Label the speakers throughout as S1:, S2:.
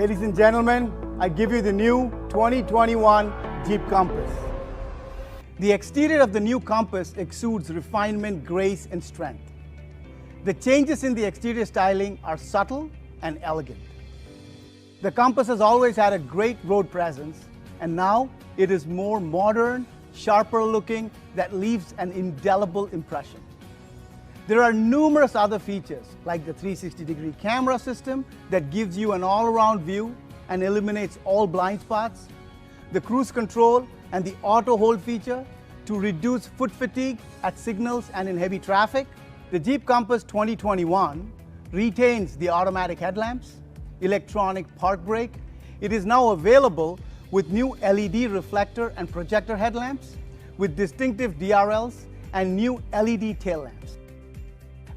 S1: Ladies and gentlemen, I give you the new 2021 Jeep Compass. The exterior of the new Compass exudes refinement, grace, and strength. The changes in the exterior styling are subtle and elegant. The Compass has always had a great road presence, and now it is more modern, sharper looking, that leaves an indelible impression. There are numerous other features like the 360-degree camera system that gives you an all-around view and eliminates all blind spots, the cruise control and the auto hold feature to reduce foot fatigue at signals and in heavy traffic. The Jeep Compass 2021 retains the automatic headlamps, electronic park brake. It is now available with new LED reflector and projector headlamps with distinctive DRLs and new LED tail lamps.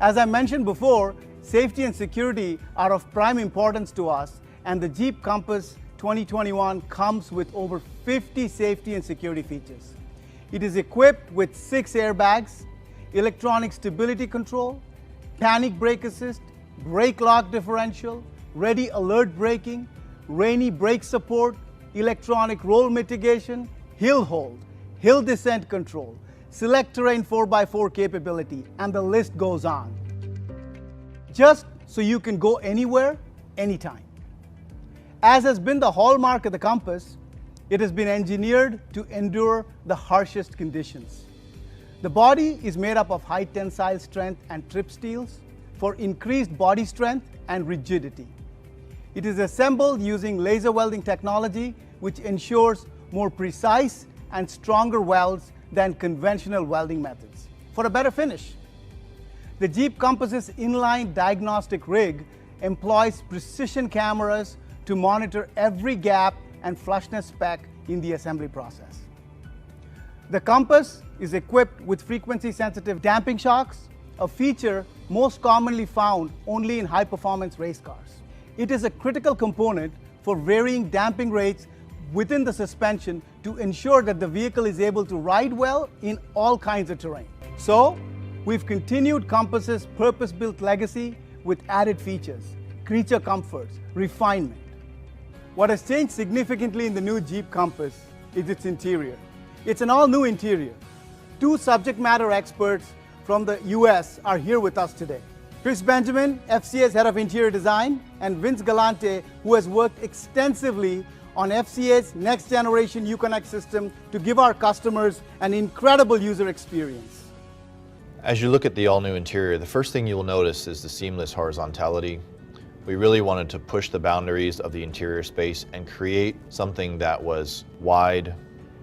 S1: As I mentioned before, safety and security are of prime importance to us, and the Jeep Compass 2021 comes with over 50 safety and security features. It is equipped with 6 airbags, electronic stability control, panic brake assist, brake lock differential, ready alert braking, rainy brake support, electronic roll mitigation, hill hold, hill descent control, select terrain 4x4 capability, and the list goes on. Just so you can go anywhere, anytime. As has been the hallmark of the Compass, it has been engineered to endure the harshest conditions. The body is made up of high tensile strength and trip steels for increased body strength and rigidity. It is assembled using laser welding technology, which ensures more precise and stronger welds than conventional welding methods for a better finish. The Jeep Compass's inline diagnostic rig employs precision cameras to monitor every gap and flushness spec in the assembly process. The Compass is equipped with frequency-sensitive damping shocks, a feature most commonly found only in high-performance race cars. It is a critical component for varying damping rates within the suspension to ensure that the vehicle is able to ride well in all kinds of terrain. So, we've continued Compass's purpose-built legacy with added features, creature comforts, refinement. What has changed significantly in the new Jeep Compass is its interior. It's an all-new interior. 2 subject matter experts from the US are here with us today. Chris Benjamin, FCA's Head of Interior Design, and Vince Galante, who has worked extensively on FCA's next generation Uconnect system to give our customers an incredible user experience.
S2: As you look at the all-new interior, the first thing you will notice is the seamless horizontality. We really wanted to push the boundaries of the interior space and create something that was wide,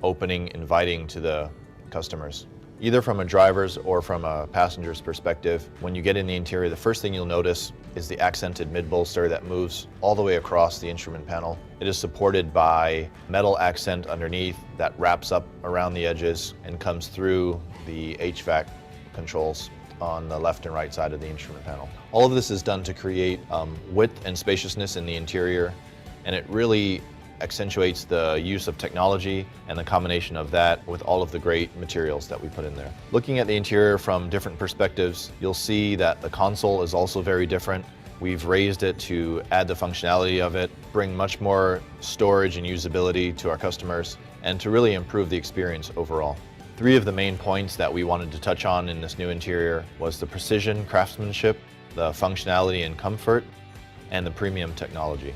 S2: opening, inviting to the customers. Either from a driver's or from a passenger's perspective, when you get in the interior, the first thing you'll notice is the accented mid-bolster that moves all the way across the instrument panel. It is supported by metal accent underneath that wraps up around the edges and comes through the HVAC controls on the left and right side of the instrument panel. All of this is done to create width and spaciousness in the interior, and it really accentuates the use of technology and the combination of that with all of the great materials that we put in there. Looking at the interior from different perspectives, you'll see that the console is also very different. We've raised it to add the functionality of it, bring much more storage and usability to our customers, and to really improve the experience overall. 3 of the main points that we wanted to touch on in this new interior was the precision craftsmanship, the functionality and comfort, and the premium technology.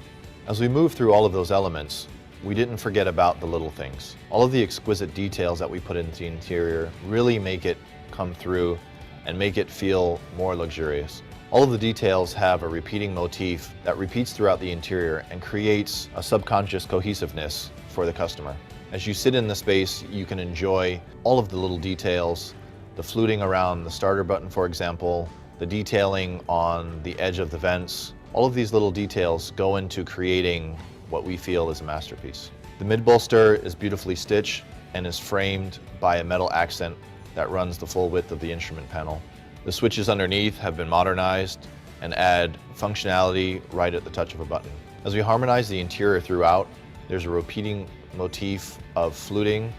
S2: As we move through all of those elements, we didn't forget about the little things. All of the exquisite details that we put into the interior really make it come through and make it feel more luxurious. All of the details have a repeating motif that repeats throughout the interior and creates a subconscious cohesiveness for the customer. As you sit in the space, you can enjoy all of the little details, the fluting around the starter button, for example, the detailing on the edge of the vents. All of these little details go into creating what we feel is a masterpiece. The mid-bolster is beautifully stitched and is framed by a metal accent that runs the full width of the instrument panel. The switches underneath have been modernized and add functionality right at the touch of a button. As we harmonize the interior throughout, there's a repeating motif of fluting,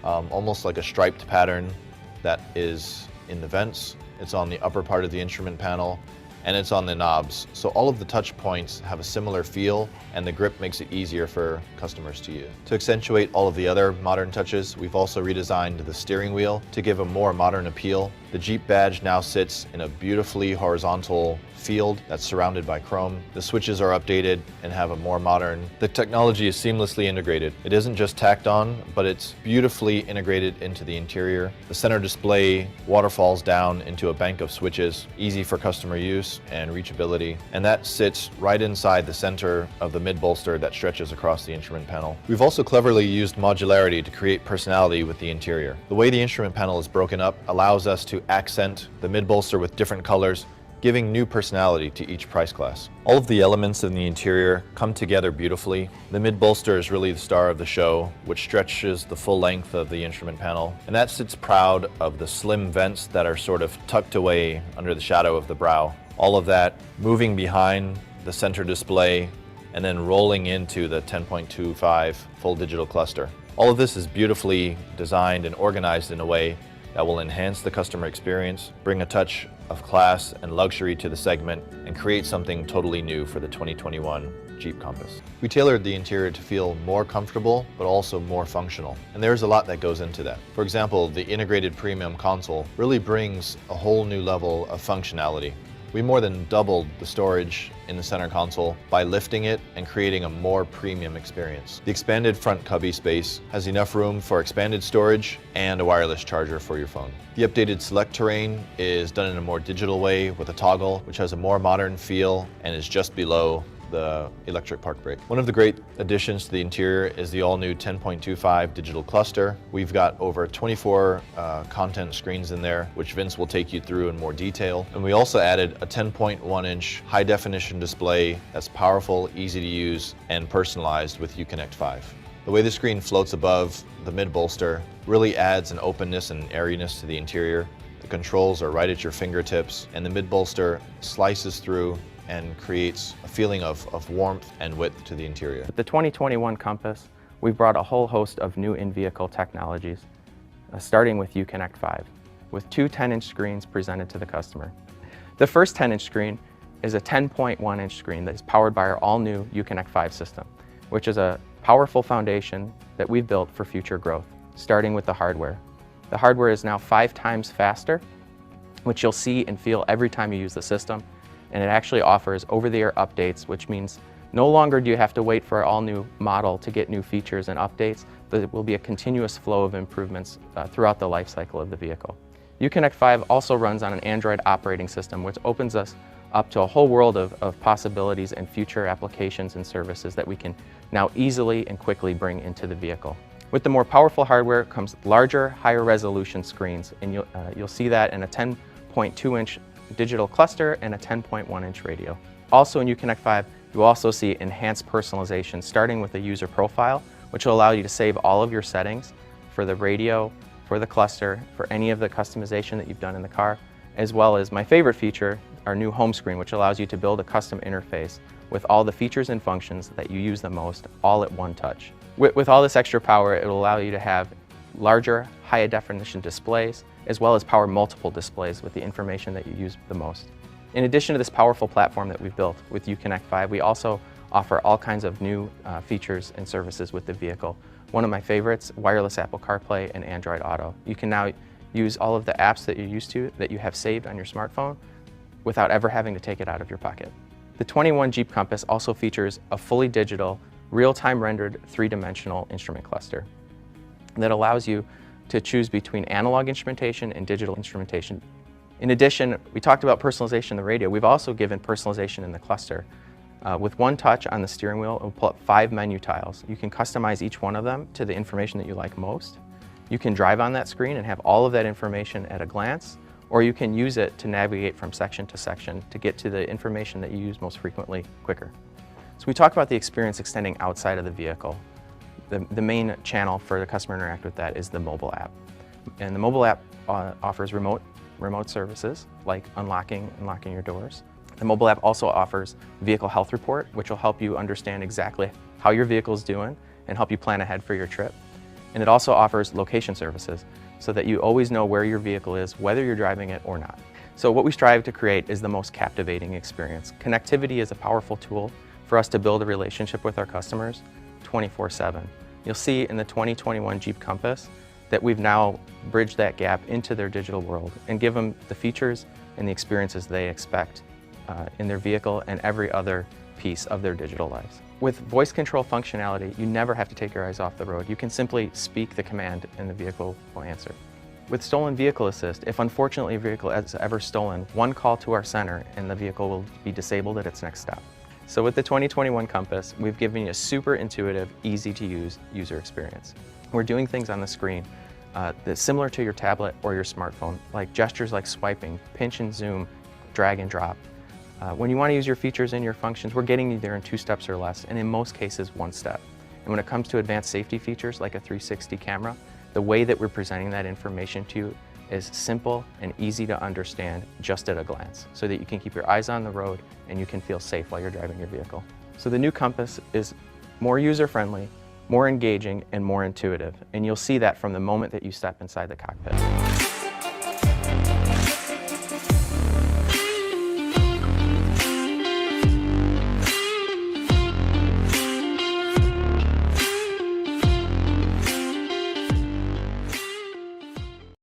S2: almost like a striped pattern that is in the vents. It's on the upper part of the instrument panel, and it's on the knobs. So all of the touch points have a similar feel, and the grip makes it easier for customers to use. To accentuate all of the other modern touches, we've also redesigned the steering wheel to give a more modern appeal. The Jeep badge now sits in a beautifully horizontal field that's surrounded by chrome. The switches are updated and have a more modern. The technology is seamlessly integrated. It isn't just tacked on, but it's beautifully integrated into the interior. The center display waterfalls down into a bank of switches, easy for customer use and reachability, and that sits right inside the center of the mid-bolster that stretches across the instrument panel. We've also cleverly used modularity to create personality with the interior. The way the instrument panel is broken up allows us to accent the mid-bolster with different colors, giving new personality to each price class. All of the elements in the interior come together beautifully. The mid-bolster is really the star of the show, which stretches the full length of the instrument panel, and that sits proud of the slim vents that are sort of tucked away under the shadow of the brow. All of that moving behind the center display and then rolling into the 10.25 full digital cluster. All of this is beautifully designed and organized in a way that will enhance the customer experience, bring a touch of class and luxury to the segment, and create something totally new for the 2021 Jeep Compass. We tailored the interior to feel more comfortable, but also more functional. And there's a lot that goes into that. For example, the integrated premium console really brings a whole new level of functionality. We more than doubled the storage in the center console by lifting it and creating a more premium experience. The expanded front cubby space has enough room for expanded storage and a wireless charger for your phone. The updated select terrain is done in a more digital way with a toggle, which has a more modern feel and is just below the electric park brake. One of the great additions to the interior is the all-new 10.25 digital cluster. We've got over 24 content screens in there, which Vince will take you through in more detail. And we also added a 10.1-inch high-definition display that's powerful, easy to use, and personalized with Uconnect 5. The way the screen floats above the mid-bolster really adds an openness and airiness to the interior. The controls are right at your fingertips, and the mid-bolster slices through and creates a feeling of warmth and width to the interior.
S3: With the 2021 Compass, we've brought a whole host of new in-vehicle technologies, starting with Uconnect 5, with two 10-inch screens presented to the customer. The first 10-inch screen is a 10.1-inch screen that is powered by our all-new Uconnect 5 system, which is a powerful foundation that we've built for future growth, starting with the hardware. The hardware is now 5 times faster, which you'll see and feel every time you use the system. And it actually offers over-the-air updates, which means no longer do you have to wait for our all-new model to get new features and updates. There will be a continuous flow of improvements throughout the life cycle of the vehicle. Uconnect 5 also runs on an Android operating system, which opens us up to a whole world of possibilities and future applications and services that we can now easily and quickly bring into the vehicle. With the more powerful hardware comes larger, higher resolution screens, and you'll see that in a 10.2-inch digital cluster and a 10.1-inch radio. Also in Uconnect 5, you also see enhanced personalization, starting with a user profile, which will allow you to save all of your settings for the radio, for the cluster, for any of the customization that you've done in the car, as well as my favorite feature, our new home screen, which allows you to build a custom interface with all the features and functions that you use the most, all at one touch. With all this extra power, it will allow you to have larger, higher definition displays, as well as power multiple displays with the information that you use the most. In addition to this powerful platform that we've built with Uconnect 5, we also offer all kinds of new features and services with the vehicle. One of my favorites, wireless Apple CarPlay and Android Auto. You can now use all of the apps that you're used to, that you have saved on your smartphone, without ever having to take it out of your pocket. The 21 Jeep Compass also features a fully digital, real-time rendered 3-dimensional instrument cluster that allows you to choose between analog instrumentation and digital instrumentation. In addition, we talked about personalization in the radio. We've also given personalization in the cluster. With one touch on the steering wheel, it will pull up 5 menu tiles. You can customize each one of them to the information that you like most. You can drive on that screen and have all of that information at a glance, or you can use it to navigate from section to section to get to the information that you use most frequently quicker. So we talk about the experience extending outside of the vehicle. The main channel for the customer to interact with that is the mobile app. And the mobile app offers remote services like unlocking your doors. The mobile app also offers Vehicle Health Report, which will help you understand exactly how your vehicle is doing and help you plan ahead for your trip. And it also offers location services so that you always know where your vehicle is, whether you're driving it or not. So what we strive to create is the most captivating experience. Connectivity is a powerful tool for us to build a relationship with our customers 24/7. You'll see in the 2021 Jeep Compass that we've now bridged that gap into their digital world and give them the features and the experiences they expect in their vehicle and every other piece of their digital lives. With voice control functionality, you never have to take your eyes off the road. You can simply speak the command and the vehicle will answer. With Stolen Vehicle Assist, if unfortunately a vehicle is ever stolen, one call to our center and the vehicle will be disabled at its next stop. So with the 2021 Compass, we've given you a super intuitive, easy to use user experience. We're doing things on the screen that's similar to your tablet or your smartphone, like gestures like swiping, pinch and zoom, drag and drop. When you want to use your features and your functions, we're getting you there in 2 steps or less, and in most cases, 1 step. And when it comes to advanced safety features like a 360 camera, the way that we're presenting that information to you is simple and easy to understand just at a glance, so that you can keep your eyes on the road and you can feel safe while you're driving your vehicle. So the new Compass is more user-friendly, more engaging, and more intuitive, and you'll see that from the moment that you step inside the cockpit.